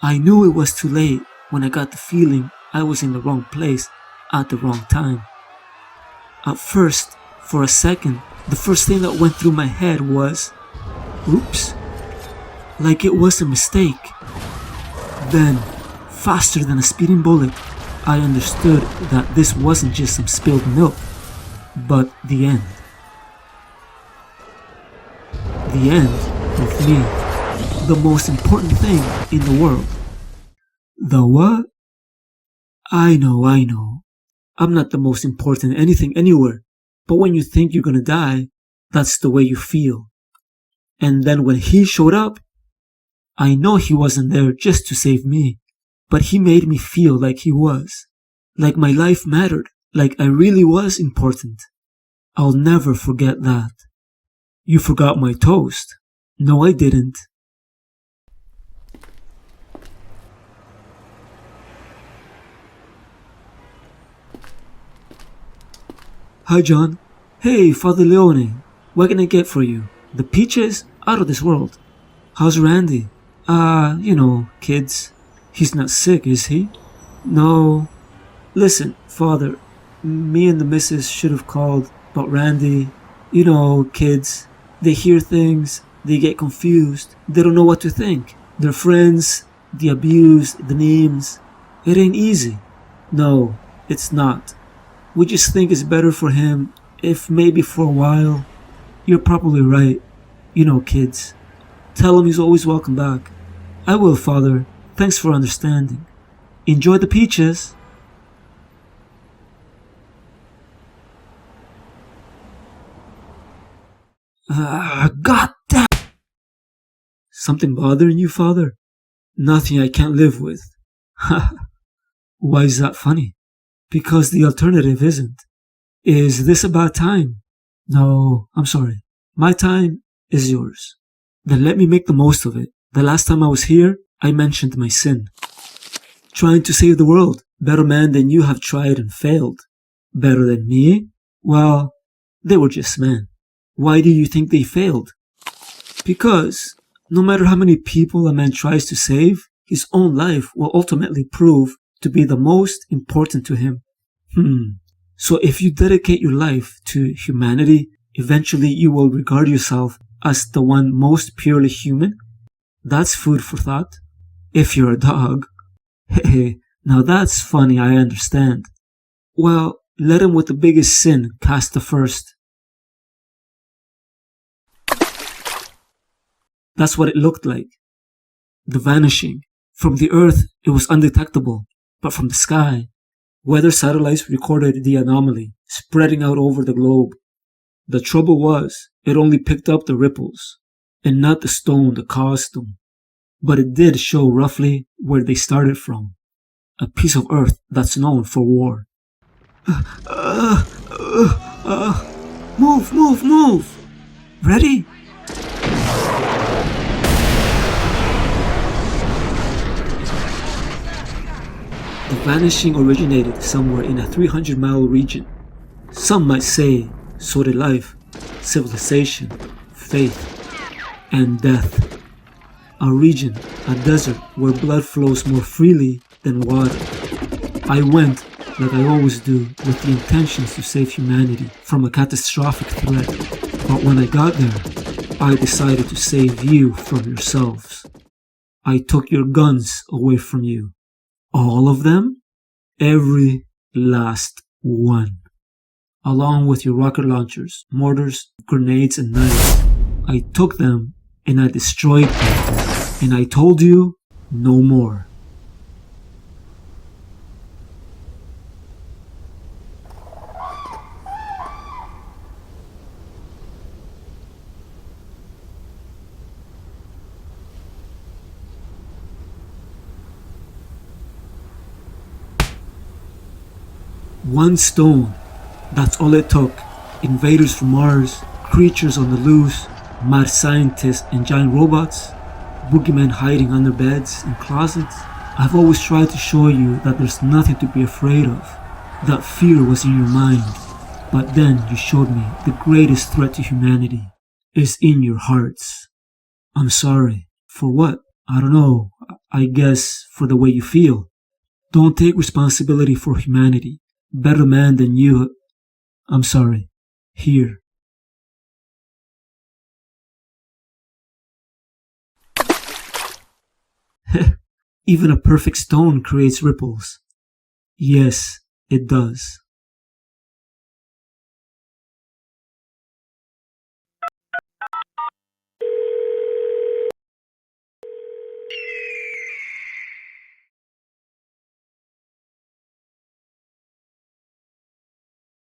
I knew it was too late when I got the feeling I was in the wrong place at the wrong time. At first, for a second, the first thing that went through my head was, oops, like it was a mistake. Then, faster than a speeding bullet, I understood that this wasn't just some spilled milk, but the end. The end of me, the most important thing in the world. The what? I know. I'm not the most important anything anywhere, but when you think you're gonna die, that's the way you feel. And then when he showed up, I know he wasn't there just to save me, but he made me feel like he was. Like my life mattered, like I really was important. I'll never forget that. You forgot my toast. No, I didn't. Hi, John. Hey, Father Leone. What can I get for you? The peaches? Out of this world. How's Randy? Kids. He's not sick, is he? No. Listen, Father, me and the missus should have called, but Randy, kids, they hear things, they get confused, they don't know what to think. Their friends, the abuse, the names. It ain't easy. No, it's not. We just think it's better for him if maybe for a while. You're probably right. Kids. Tell him he's always welcome back. I will, Father. Thanks for understanding. Enjoy the peaches. God damn! Something bothering you, Father? Nothing I can't live with. Why is that funny? Because the alternative isn't. Is this a bad time? No, I'm sorry. My time is yours. Then let me make the most of it. The last time I was here, I mentioned my sin. Trying to save the world. Better men than you have tried and failed. Better than me? Well, they were just men. Why do you think they failed? Because no matter how many people a man tries to save, his own life will ultimately prove to be the most important to him. So if you dedicate your life to humanity, eventually you will regard yourself as the one most purely human? That's food for thought. If you're a dog. Hey, now that's funny, I understand. Well, let him with the biggest sin cast the first. That's what it looked like. The vanishing. From the earth, it was undetectable, but from the sky, weather satellites recorded the anomaly, spreading out over the globe. The trouble was, it only picked up the ripples, and not the stone that caused them. But it did show roughly where they started from. A piece of earth that's known for war. Move! Ready? The vanishing originated somewhere in a 300-mile region. Some might say, so did life, civilization, faith, and death. A region, a desert where blood flows more freely than water. I went, like I always do, with the intentions to save humanity from a catastrophic threat. But when I got there, I decided to save you from yourselves. I took your guns away from you. All of them? Every last one. Along with your rocket launchers, mortars, grenades, and knives. I took them and I destroyed them. And I told you, no more. One stone, that's all it took. Invaders from Mars, creatures on the loose, mad scientists and giant robots, boogeymen hiding under beds and closets. I've always tried to show you that there's nothing to be afraid of. That fear was in your mind. But then you showed me the greatest threat to humanity is in your hearts. I'm sorry. For what? I don't know. I guess for the way you feel. Don't take responsibility for humanity. Better man than you. I'm sorry. Here. Even a perfect stone creates ripples. Yes, it does.